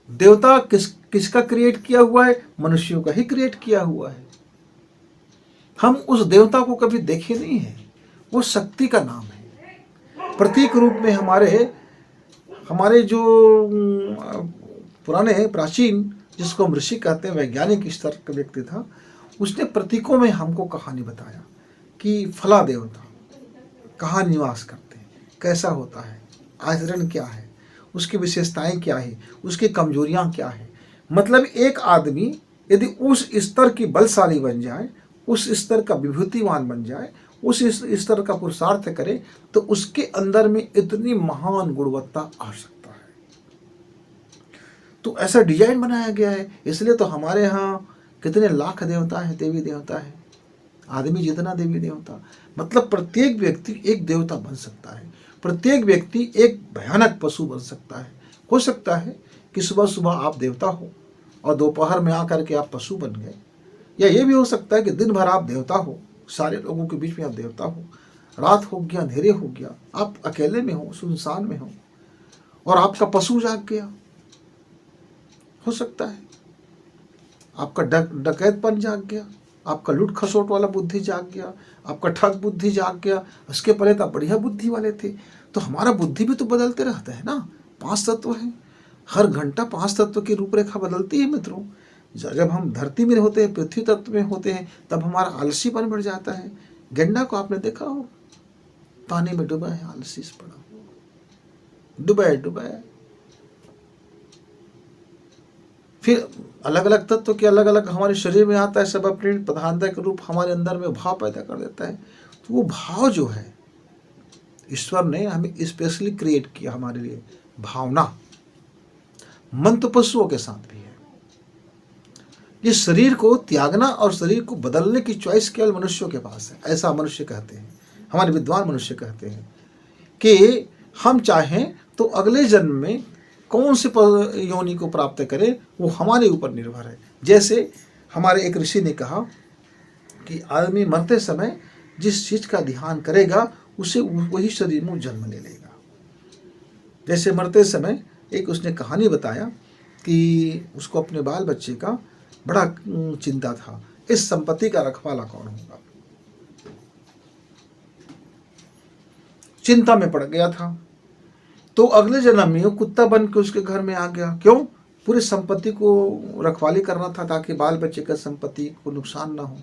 देवता किसका क्रिएट किया हुआ है? मनुष्यों का ही क्रिएट किया हुआ है। हम उस देवता को कभी देखे नहीं है, वो शक्ति का नाम है। प्रतीक रूप में हमारे जो पुराने प्राचीन, जिसको हम ऋषि कहते हैं, वैज्ञानिक स्तर का व्यक्ति था, उसने प्रतीकों में हमको कहानी बताया कि फला देवता कहाँ निवास करते हैं, कैसा होता है, आचरण क्या है, उसकी विशेषताएं क्या है, उसकी कमजोरियां क्या है। मतलब एक आदमी यदि उस स्तर की बलशाली बन जाए, उस स्तर का विभूतिवान बन जाए, उस स्तर का पुरुषार्थ करे, तो उसके अंदर में इतनी महान गुणवत्ता आ सकता है। तो ऐसा डिजाइन बनाया गया है। इसलिए तो हमारे यहाँ कितने लाख देवता है, देवी देवता है, आदमी जितना देवी देवता। मतलब प्रत्येक व्यक्ति एक देवता बन सकता है, प्रत्येक व्यक्ति एक भयानक पशु बन सकता है। हो सकता है कि सुबह सुबह आप देवता हो और दोपहर में आकर के आप पशु बन गए, या ये भी हो सकता है कि दिन भर आप देवता हो, सारे लोगों के बीच में आप देवता हो, रात हो गया, अंधेरे हो गया, आप अकेले में हो, सुनसान में हो, और आपका पशु जाग गया। हो सकता है आपका डकैतपन जाग गया, आपका लूट खसोट वाला बुद्धि जाग गया, आपका ठग बुद्धि जाग गया। उसके पहले तो आप बढ़िया बुद्धि वाले थे। तो हमारा बुद्धि भी तो बदलते रहता है ना। 5 तत्व हैं, हर घंटा 5 तत्व की रूपरेखा बदलती है मित्रों। जब हम धरती में होते हैं, पृथ्वी तत्व में होते हैं, तब हमारा आलसीपन बढ़ जाता है। गेंडा को आपने देखा हो, पानी में डूबा है, आलसी से पड़ा, डूबा है। फिर अलग अलग तत्व के अलग अलग हमारे शरीर में आता है, सब अपने प्रधानता के रूप हमारे अंदर में भाव पैदा कर देता है। तो वो भाव जो है ईश्वर ने हमें स्पेशली क्रिएट किया हमारे लिए। भावना मन तो पशुओं के साथ भी है। ये शरीर को त्यागना और शरीर को बदलने की चॉइस केवल मनुष्यों के पास है। ऐसा मनुष्य कहते हैं, हमारे विद्वान मनुष्य कहते हैं कि हम चाहें तो अगले जन्म में कौन से योनि को प्राप्त करें वो हमारे ऊपर निर्भर है। जैसे हमारे एक ऋषि ने कहा कि आदमी मरते समय जिस चीज़ का ध्यान करेगा उसे वही शरीर में जन्म ले लेगा। जैसे मरते समय एक उसने कहानी बताया कि उसको अपने बाल बच्चे का बड़ा चिंता था, इस संपत्ति का रखवाला कौन होगा। चिंता में पड़ गया था, तो अगले जन्म में वो कुत्ता बन के उसके घर में आ गया। क्यों? पूरी संपत्ति को रखवाली करना था ताकि बाल बच्चे का संपत्ति को नुकसान ना हो।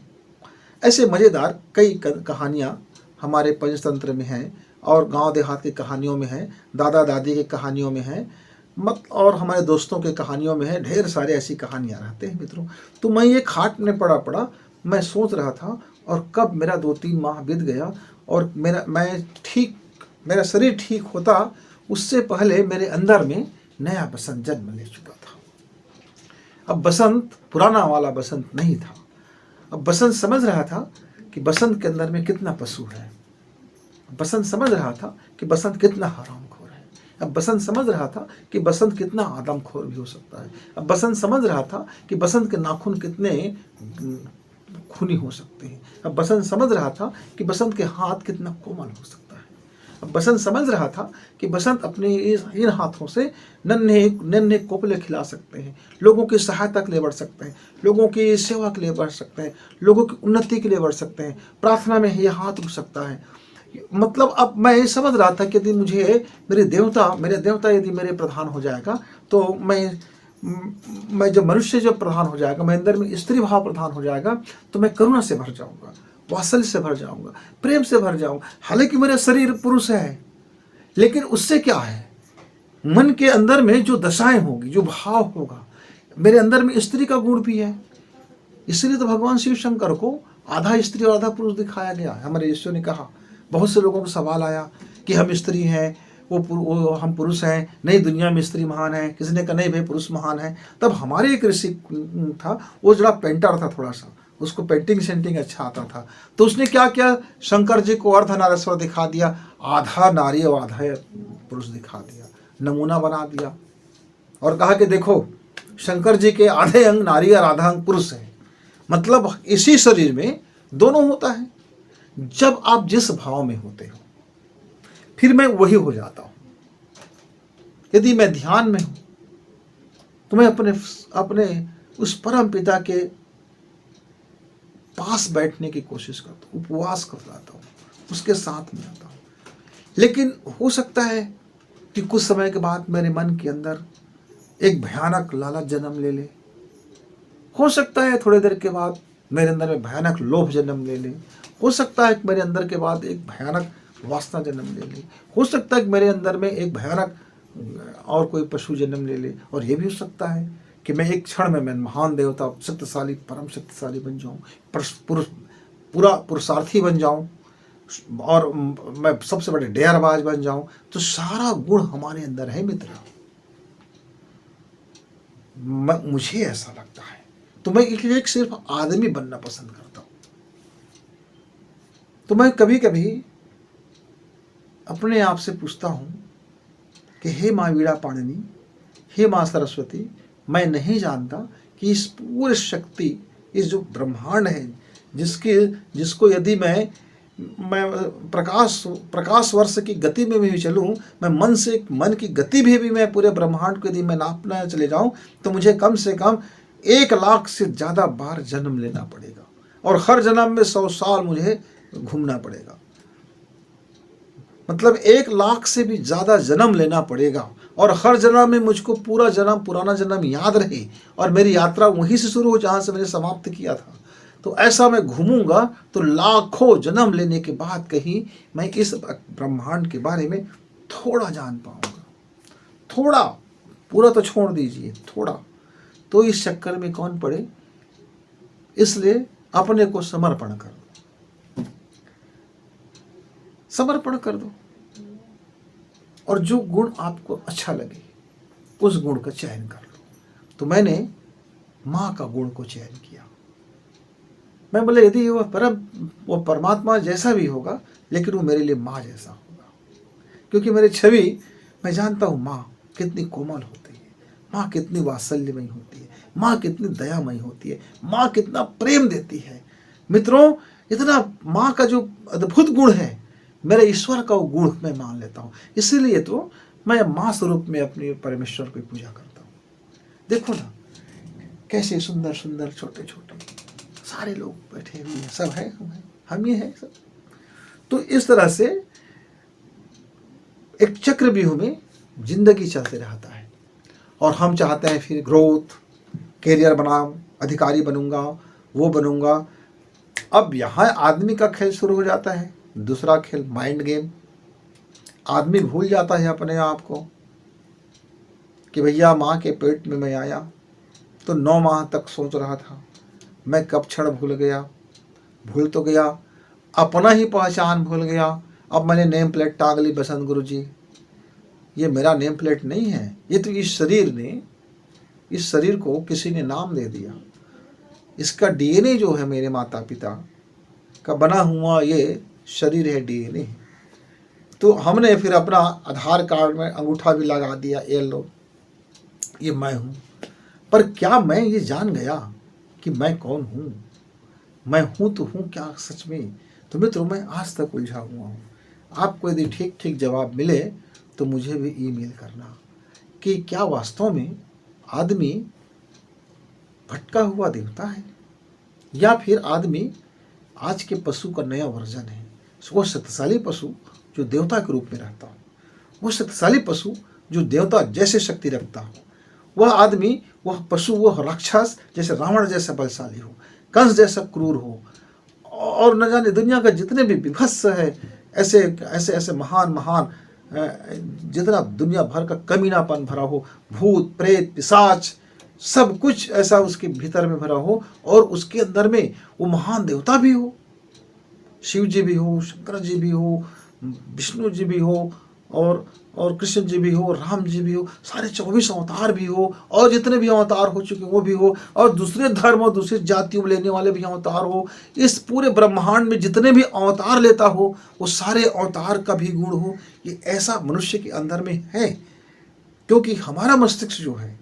ऐसे मज़ेदार कई कहानियाँ हमारे पंचतंत्र में हैं और गांव देहात की कहानियों में है, दादा दादी की कहानियों में है, और हमारे दोस्तों के कहानियों में है। ढेर सारे ऐसी कहानियाँ रहते हैं मित्रों। तो मैं ये खाट में पड़ा मैं सोच रहा था, और कब मेरा 2-3 माह बीत गया और मेरा शरीर ठीक होता उससे पहले मेरे अंदर में नया बसंत जन्म ले चुका था। अब बसंत पुराना वाला बसंत नहीं था। अब बसंत समझ रहा था कि बसंत के अंदर में कितना पशु है। बसंत समझ रहा था कि बसंत कितना हरामखोर है। अब बसंत समझ रहा था कि बसंत कितना आदमखोर भी हो सकता है। अब बसंत समझ रहा था कि बसंत के नाखून कितने खूनी हो सकते हैं। अब बसंत समझ रहा था कि बसंत के हाथ कितना कोमल हो सकता है। अब बसंत समझ रहा था कि बसंत अपने इन हाथों से नन्हे कोपले खिला सकते हैं, लोगों की सहायता के लिए बढ़ सकते हैं, लोगों की सेवा के लिए बढ़ सकते हैं, लोगों की उन्नति के लिए बढ़ सकते हैं, प्रार्थना में यह हाथ उठ सकता है। मतलब अब मैं ये समझ रहा था कि यदि मेरे देवता यदि मेरे प्रधान हो जाएगा तो मैं जब मनुष्य जब प्रधान हो जाएगा, मैं अंदर में स्त्री भाव प्रधान हो जाएगा, तो मैं करुणा से भर जाऊंगा, वात्सल्य से भर जाऊंगा, प्रेम से भर जाऊंगा। हालांकि मेरा शरीर पुरुष है, लेकिन उससे क्या है, मन के अंदर में जो दशाएं होगी, जो भाव होगा, मेरे अंदर में स्त्री का गुण भी है। इसलिए तो भगवान शिव शंकर को आधा स्त्री और आधा पुरुष दिखाया गया है। हमारे ईश्वर ने कहा, बहुत से लोगों को सवाल आया कि हम स्त्री हैं, वो हम पुरुष हैं, नहीं दुनिया में स्त्री महान है। किसी ने कहा नहीं भाई पुरुष महान है। तब हमारे एक ऋषि था, वो जरा पेंटर था, थोड़ा सा उसको पेंटिंग सेंटिंग अच्छा आता था। तो उसने क्या किया, शंकर जी को अर्धनारीश्वर दिखा दिया, आधा नारी और आधा पुरुष दिखा दिया, नमूना बना दिया और कहा कि देखो शंकर जी के आधे अंग नारी और आधा अंग पुरुष है। मतलब इसी शरीर में दोनों होता है। जब आप जिस भाव में होते हो फिर मैं वही हो जाता हूं। यदि मैं ध्यान में हूं तो मैं अपने उस परम पिता के पास बैठने की कोशिश करता हूं, उपवास कर जाता हूं, उसके साथ में आता हूं। लेकिन हो सकता है कि कुछ समय के बाद मेरे मन के अंदर एक भयानक लालच जन्म ले ले। हो सकता है थोड़ी देर के बाद मेरे अंदर में भयानक लोभ जन्म ले ले। हो सकता है कि मेरे अंदर के बाद एक भयानक वासना जन्म ले ले। हो सकता है कि मेरे अंदर में एक भयानक और कोई पशु जन्म ले ले। और ये भी हो सकता है कि मैं एक क्षण में मैं महान देवता, शक्तिशाली, परम शक्तिशाली बन जाऊं, पूरा पुरुषार्थी बन जाऊं और मैं सबसे बड़े डेराबाज बन जाऊं। तो सारा गुण हमारे अंदर है मित्र, मुझे ऐसा लगता है। तो मैं एक सिर्फ आदमी बनना पसंद करता हूं। तो मैं कभी कभी अपने आप से पूछता हूं कि हे माँ वीणा पाणिनी, हे माँ सरस्वती, मैं नहीं जानता कि इस पूरे शक्ति, इस जो ब्रह्मांड है, जिसको यदि मैं प्रकाश वर्ष की गति में भी चलूं, मैं मन की गति भी मैं पूरे ब्रह्मांड को यदि मैं नापना चले जाऊं, तो मुझे कम से कम 1 लाख से ज़्यादा बार जन्म लेना पड़ेगा और हर जन्म में 100 साल मुझे घूमना पड़ेगा। मतलब 1 लाख से भी ज़्यादा जन्म लेना पड़ेगा और हर जन्म में मुझको पुराना जन्म याद रहे और मेरी यात्रा वहीं से शुरू हो जहाँ से मैंने समाप्त किया था। तो ऐसा मैं घूमूंगा तो लाखों जन्म लेने के बाद कहीं मैं इस ब्रह्मांड के बारे में थोड़ा जान पाऊंगा, थोड़ा, पूरा तो छोड़ दीजिए, थोड़ा। तो इस चक्कर में कौन पड़े, इसलिए अपने को समर्पण कर दो, समर्पण कर दो, और जो गुण आपको अच्छा लगे उस गुण का चयन कर लो। तो मैंने माँ का गुण को चयन किया। मैं बोले यदि वो परमात्मा जैसा भी होगा लेकिन वो मेरे लिए माँ जैसा होगा, क्योंकि मेरे छवि मैं जानता हूँ माँ कितनी कोमल होती है, माँ कितनी वात्सल्यमयी होती है, माँ कितनी दयामयी होती है, माँ कितना प्रेम देती है। मित्रों, इतना माँ का जो अद्भुत गुण है, मेरे ईश्वर का वो गुण मैं मान लेता हूँ। इसीलिए तो मैं माँ स्वरूप में अपने परमेश्वर की पूजा करता हूँ। देखो ना कैसे सुंदर सुंदर छोटे छोटे सारे लोग बैठे हुए हैं, सब है, हम ही हैं सब। तो इस तरह से एक चक्रव्यूह में जिंदगी चलते रहता है, और हम चाहते हैं फिर ग्रोथ, कैरियर बनाऊं, अधिकारी बनूंगा, वो बनूंगा। अब यहाँ आदमी का खेल शुरू हो जाता है, दूसरा खेल माइंड गेम। आदमी भूल जाता है अपने आप को कि भैया माँ के पेट में मैं आया तो 9 माह तक सोच रहा था, मैं कब क्षण भूल गया, भूल तो गया, अपना ही पहचान भूल गया। अब मैंने नेम प्लेट टांग ली, बसंत गुरु जी ये मेरा नेम प्लेट नहीं है, ये तो इस शरीर को किसी ने नाम दे दिया। इसका डीएनए जो है मेरे माता पिता का बना हुआ ये शरीर है, डीएनए। तो हमने फिर अपना आधार कार्ड में अंगूठा भी लगा दिया, ये लो ये मैं हूँ। पर क्या मैं ये जान गया कि मैं कौन हूँ, मैं हूँ तो हूँ क्या सच में? तो मित्रों, मैं आज तक उलझा हुआ हूँ। आपको यदि ठीक ठीक जवाब मिले तो मुझे भी ईमेल करना कि क्या वास्तव में आदमी भटका हुआ देवता है, या फिर आदमी आज के पशु का नया वर्जन है। वो शक्तिशाली पशु जो देवता के रूप में रहता हो, वो शक्तिशाली पशु जो देवता जैसे शक्ति रखता हो, वह आदमी, वह पशु, वह राक्षस जैसे रावण जैसा बलशाली हो, कंस जैसा क्रूर हो, और न जाने दुनिया का जितने भी विभत्स है, ऐसे ऐसे ऐसे महान महान जितना दुनिया भर का कमीनापन भरा हो, भूत प्रेत पिशाच सब कुछ ऐसा उसके भीतर में भरा हो, और उसके अंदर में वो महान देवता भी हो, शिव जी भी हो, शंकर जी भी हो, विष्णु जी भी हो, और कृष्ण जी भी हो, राम जी भी हो, सारे 24 अवतार भी हो, और जितने भी अवतार हो चुके वो भी हो, और दूसरे धर्म और दूसरी जातियों में लेने वाले भी अवतार हो। इस पूरे ब्रह्मांड में जितने भी अवतार लेता हो वो सारे अवतार का भी गुण हो। ये ऐसा मनुष्य के अंदर में है, क्योंकि हमारा मस्तिष्क जो है,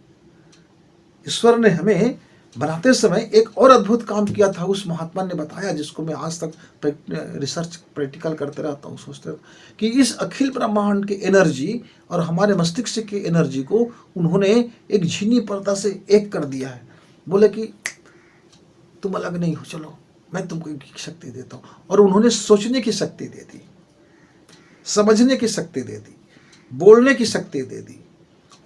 ईश्वर ने हमें बनाते समय एक और अद्भुत काम किया था, उस महात्मा ने बताया, जिसको मैं आज तक रिसर्च प्रैक्टिकल करते रहता हूँ, सोचते रहता हूँ कि इस अखिल ब्रह्मांड के एनर्जी और हमारे मस्तिष्क के एनर्जी को उन्होंने एक झीनी पर्दा से एक कर दिया है। बोले कि तुम अलग नहीं हो, चलो मैं तुमको एक शक्ति देता हूँ। और उन्होंने सोचने की शक्ति दे दी, समझने की शक्ति दे दी, बोलने की शक्ति दे दी,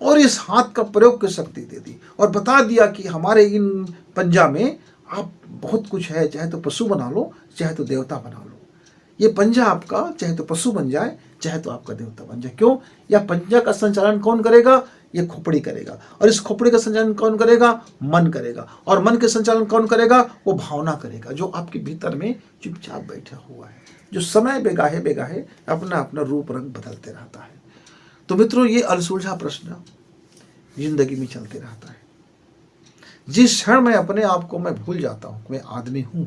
और इस हाथ का प्रयोग की शक्ति दे दी, और बता दिया कि हमारे इन पंजा में आप बहुत कुछ है, चाहे तो पशु बना लो, चाहे तो देवता बना लो। ये पंजा आपका चाहे तो पशु बन जाए, चाहे तो आपका देवता बन जाए। क्यों? यह पंजा का संचालन कौन करेगा? ये खोपड़ी करेगा। और इस खोपड़ी का संचालन कौन करेगा? मन करेगा। और मन के संचालन कौन करेगा? वो भावना करेगा, जो आपके भीतर में चुपचाप बैठा हुआ है, जो समय बेगाहे बेगाहे अपना अपना रूप रंग बदलते रहता है। तो मित्रों, ये अनसुलझा प्रश्न जिंदगी में चलते रहता है। जिस क्षण मैं अपने आप को मैं भूल जाता हूँ मैं आदमी हूँ,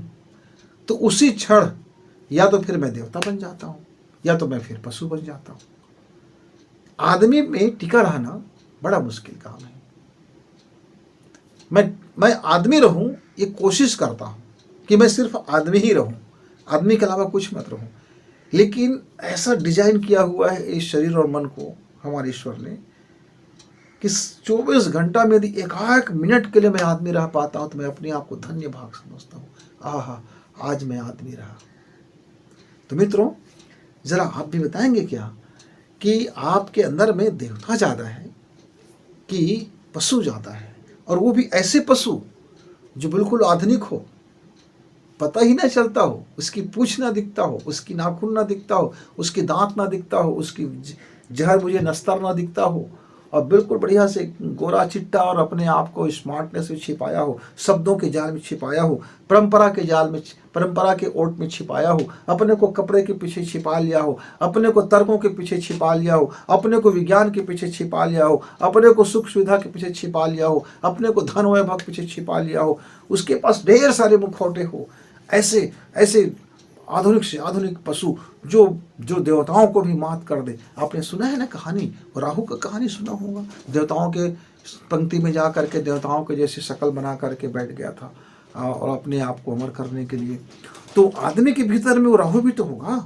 तो उसी क्षण या तो फिर मैं देवता बन जाता हूँ, या तो मैं फिर पशु बन जाता हूँ। आदमी में टिका रहना बड़ा मुश्किल काम है। मैं आदमी रहूं, ये कोशिश करता हूँ कि मैं सिर्फ आदमी ही रहूं, आदमी के अलावा कुछ मत रहूं। लेकिन ऐसा डिजाइन किया हुआ है इस शरीर और मन को हमारे ईश्वर ने कि 24 घंटा में यदि एक मिनट के लिए मैं आदमी रह पाता हूं तो मैं अपने आप को धन्य भाग समझता हूं। आहा, आज मैं आदमी रहा। तो मित्रों, जरा आप भी बताएंगे क्या कि आपके अंदर में देवता ज़्यादा है कि पशु ज़्यादा है? और वो भी ऐसे पशु जो बिल्कुल आधुनिक हो, पता ही ना चलता हो, उसकी पूँछ ना दिखता हो, उसकी नाखून ना दिखता हो, उसके दांत ना दिखता हो, उसकी जहर मुझे नस्तर ना दिखता हो, और बिल्कुल बढ़िया से गोरा चिट्टा और अपने आप को स्मार्टनेस में छिपाया हो, शब्दों के जाल में छिपाया हो, परंपरा के जाल में, परंपरा के ओट में छिपाया हो, अपने को कपड़े के पीछे छिपा लिया हो, अपने को तर्कों के पीछे छिपा लिया हो, अपने को विज्ञान के पीछे छिपा लिया हो, अपने को सुख सुविधा के पीछे छिपा लिया हो, अपने को धन वैभव के पीछे छिपा लिया हो, उसके पास ढेर सारे मुखौटे हो। ऐसे ऐसे आधुनिक से आधुनिक पशु जो जो देवताओं को भी मात कर दे। आपने सुना है ना कहानी, राहु का कहानी सुना होगा, देवताओं के पंक्ति में जा करके देवताओं के जैसे शक्ल बना करके बैठ गया था और अपने आप को अमर करने के लिए। तो आदमी के भीतर में वो राहु भी तो होगा,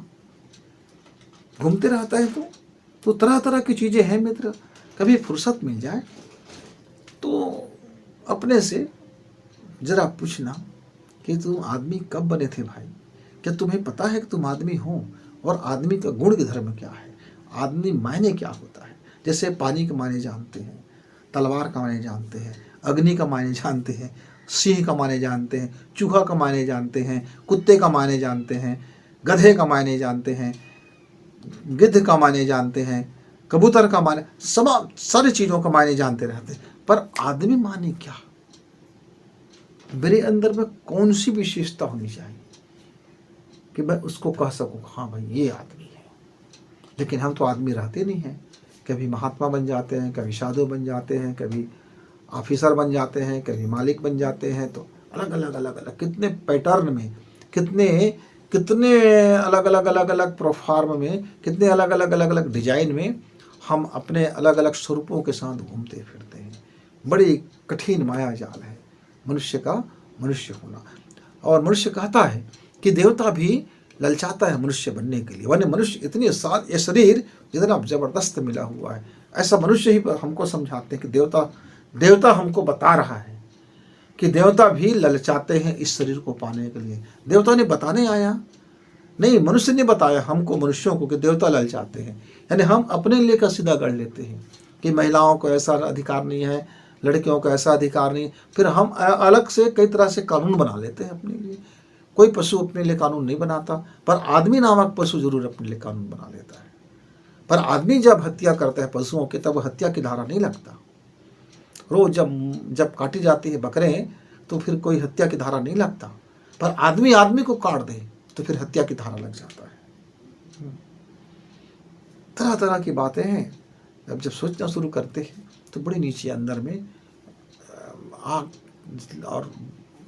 घूमते रहता है। तो तरह तरह की चीजें हैं मित्र। कभी फुर्सत मिल जाए तो अपने से जरा पूछना कि तुम आदमी कब बने थे भाई? क्या तुम्हें पता है कि तुम आदमी हो? और आदमी का गुण धर्म क्या है? आदमी मायने क्या होता है? जैसे पानी के मायने जानते हैं, तलवार का मायने जानते हैं, अग्नि का मायने जानते हैं, सिंह का मायने जानते हैं, चूहा का मायने जानते हैं, कुत्ते का मायने जानते हैं, गधे का मायने जानते हैं, गिद्ध का मायने जानते हैं, कबूतर का मायने, सारी चीज़ों का मायने जानते रहते हैं। पर आदमी माने क्या? मेरे अंदर में कौन सी विशेषता होनी चाहिए कि मैं उसको कह सकूं हाँ भाई ये आदमी है? लेकिन हम तो आदमी रहते नहीं हैं। कभी महात्मा बन जाते हैं, कभी साधु बन जाते हैं, कभी ऑफिसर बन जाते हैं, कभी मालिक बन जाते हैं। तो अलग अलग अलग अलग कितने पैटर्न में, कितने कितने अलग अलग अलग अलग प्रोफार्म में, कितने अलग अलग अलग अलग डिजाइन में हम अपने अलग अलग स्वरूपों के साथ घूमते फिरते हैं। बड़ी कठिन माया जाल है मनुष्य का मनुष्य होना। और मनुष्य कहता है कि देवता भी ललचाता है मनुष्य बनने के लिए, वरना मनुष्य इतने साथ ये शरीर जितना जबरदस्त मिला हुआ है, ऐसा मनुष्य ही हमको समझाते हैं कि देवता हमको बता रहा है कि देवता भी ललचाते हैं इस शरीर को पाने के लिए। देवता ने बताने आया नहीं, मनुष्य ने बताया हमको, मनुष्यों को, कि देवता ललचाते हैं। यानी हम अपने लिए का सीधा गढ़ लेते हैं कि महिलाओं को ऐसा अधिकार नहीं है, लड़कियों को ऐसा अधिकार नहीं। फिर हम अलग से कई तरह से कानून बना लेते हैं अपने लिए। कोई पशु अपने लिए कानून नहीं बनाता, पर आदमी नामक पशु जरूर अपने लिए कानून बना लेता है। पर आदमी जब हत्या करता है पशुओं की, तब हत्या की धारा नहीं लगता। रोज जब काटी जाती है बकरें तो फिर कोई हत्या की धारा नहीं लगता। पर आदमी को काट दे तो फिर हत्या की धारा लग जाता है। तरह तरह की बातें हैं। जब सोचना शुरू करते हैं तो बड़ी नीचे अंदर में आग और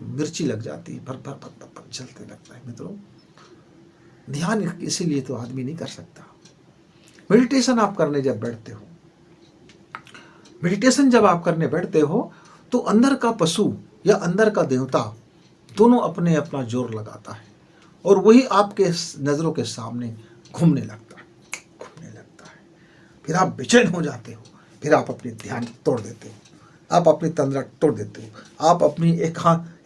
मिर्ची लग जाती है, भर भर भर भर भर जलते लगता है। मित्रों, ध्यान इसीलिए तो आदमी नहीं कर सकता। मेडिटेशन आप करने जब बैठते हो, मेडिटेशन जब आप करने बैठते हो तो अंदर का पशु या अंदर का देवता दोनों अपने अपना जोर लगाता है और वही आपके नज़रों के सामने घूमने लगता है। फिर आप बेचैन हो जाते हो, फिर आप अपनी ध्यान तोड़ देते हो, आप अपनी तंद्रा तोड़ देते हो, आप अपनी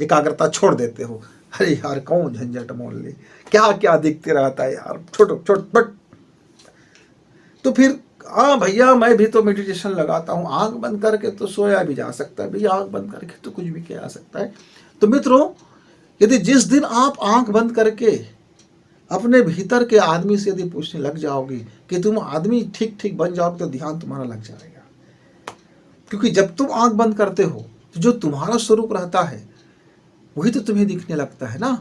एकाग्रता छोड़ देते हो। अरे यार कौन झंझट मोल ले, क्या क्या दिखते रहता है यार, छोट बट। तो फिर हाँ भैया मैं भी तो मेडिटेशन लगाता हूँ, आंख बंद करके तो सोया भी जा सकता है भैया, आंख बंद करके तो कुछ भी किया जा सकता है। तो मित्रों, यदि जिस दिन आप आंख बंद करके अपने भीतर के आदमी से यदि पूछने लग जाओगे कि तुम आदमी ठीक ठीक बन जाओगे, तो ध्यान तुम्हारा लग जाएगा। क्योंकि जब तुम आंख बंद करते हो तो जो तुम्हारा स्वरूप रहता है वही तो तुम्हें दिखने लगता है ना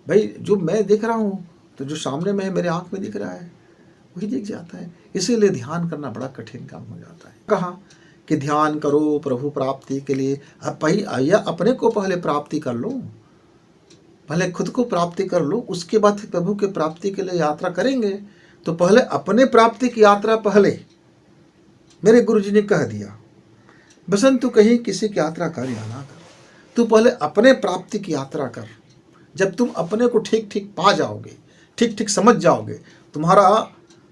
भाई। जो मैं देख रहा हूँ तो जो सामने में है मेरे आंख में दिख रहा है वही दिख जाता है। इसीलिए ध्यान करना बड़ा कठिन काम हो जाता है। कहा कि ध्यान करो प्रभु प्राप्ति के लिए। अब भैया अपने को पहले प्राप्ति कर लो, पहले खुद को प्राप्ति कर लो, उसके बाद प्रभु के प्राप्ति के लिए यात्रा करेंगे। तो पहले अपने प्राप्ति की यात्रा पहले, मेरे गुरु जी ने कह दिया बसंत तू कहीं किसी की यात्रा कर या ना कर, तू पहले अपने प्राप्ति की यात्रा कर। जब तुम अपने को ठीक ठीक पा जाओगे, ठीक ठीक समझ जाओगे,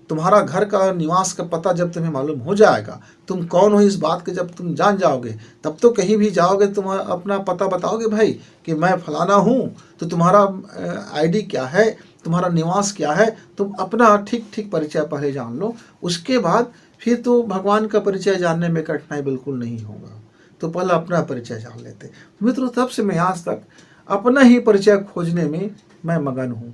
तुम्हारा घर का निवास का पता जब तुम्हें मालूम हो जाएगा, तुम कौन हो इस बात के जब तुम जान जाओगे, तब तो कहीं भी जाओगे तुम अपना पता बताओगे भाई कि मैं फलाना हूँ। तो तुम्हारा आईडी क्या है, तुम्हारा निवास क्या है, तुम अपना ठीक ठीक परिचय पहले जान लो। उसके बाद फिर तो भगवान का परिचय जानने में कठिनाई बिल्कुल नहीं होगा। तो पहले अपना परिचय जान लेते। मित्रों, तब से मैं आज तक अपना ही परिचय खोजने में मैं मगन हूँ।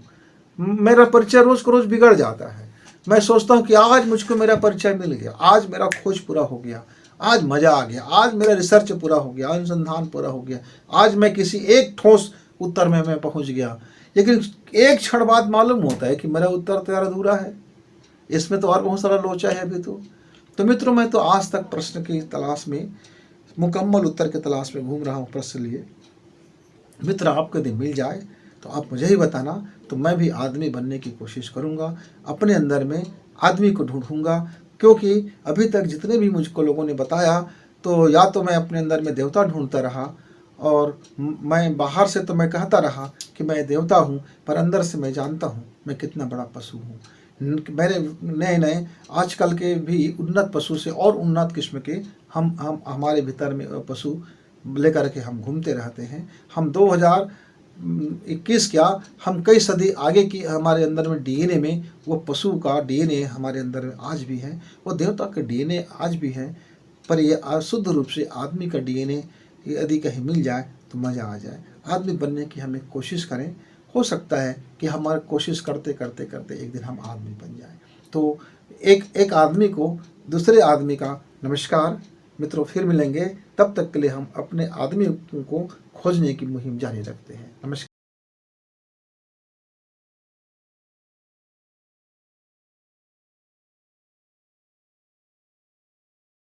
मेरा परिचय रोज़ को रोज़ बिगड़ जाता है। मैं सोचता हूँ कि आज मुझको मेरा परिचय मिल गया, आज मेरा खोज पूरा हो गया, आज मज़ा आ गया, आज मेरा रिसर्च पूरा हो गया, अनुसंधान पूरा हो गया, आज मैं किसी एक ठोस उत्तर में मैं पहुँच गया। लेकिन एक क्षण बाद मालूम होता है कि मेरा उत्तर तो यार अधूरा है, इसमें तो और बहुत सारा लोचा है अभी तो मित्रों, मैं तो आज तक प्रश्न की तलाश में, मुकम्मल उत्तर की तलाश में घूम रहा हूँ प्रश्न लिए। मित्र, आपको यदि मिल जाए तो आप मुझे ही बताना, तो मैं भी आदमी बनने की कोशिश करूँगा, अपने अंदर में आदमी को ढूंढूंगा। क्योंकि अभी तक जितने भी मुझको लोगों ने बताया, तो या तो मैं अपने अंदर में देवता ढूंढता रहा, और मैं बाहर से तो मैं कहता रहा कि मैं देवता हूँ, पर अंदर से मैं जानता हूँ मैं कितना बड़ा पशु हूँ। मेरे नए नए आजकल के भी उन्नत पशु से और उन्नत किस्म के हम हमारे भीतर में पशु लेकर के हम घूमते रहते हैं। हम 2021 क्या, हम कई सदी आगे की हमारे अंदर में डीएनए में वो पशु का डीएनए हमारे अंदर में आज भी है, वो देवता का डीएनए आज भी है। पर ये शुद्ध रूप से आदमी का डीएनए यदि कहीं मिल जाए तो मज़ा आ जाए। आदमी बनने की हमें कोशिश करें, हो सकता है कि हमारे कोशिश करते करते करते एक दिन हम आदमी बन जाएं। तो एक आदमी को दूसरे आदमी का नमस्कार। मित्रों, फिर मिलेंगे, तब तक के लिए हम अपने आदमी को खोजने की मुहिम जारी रखते हैं। नमस्कार।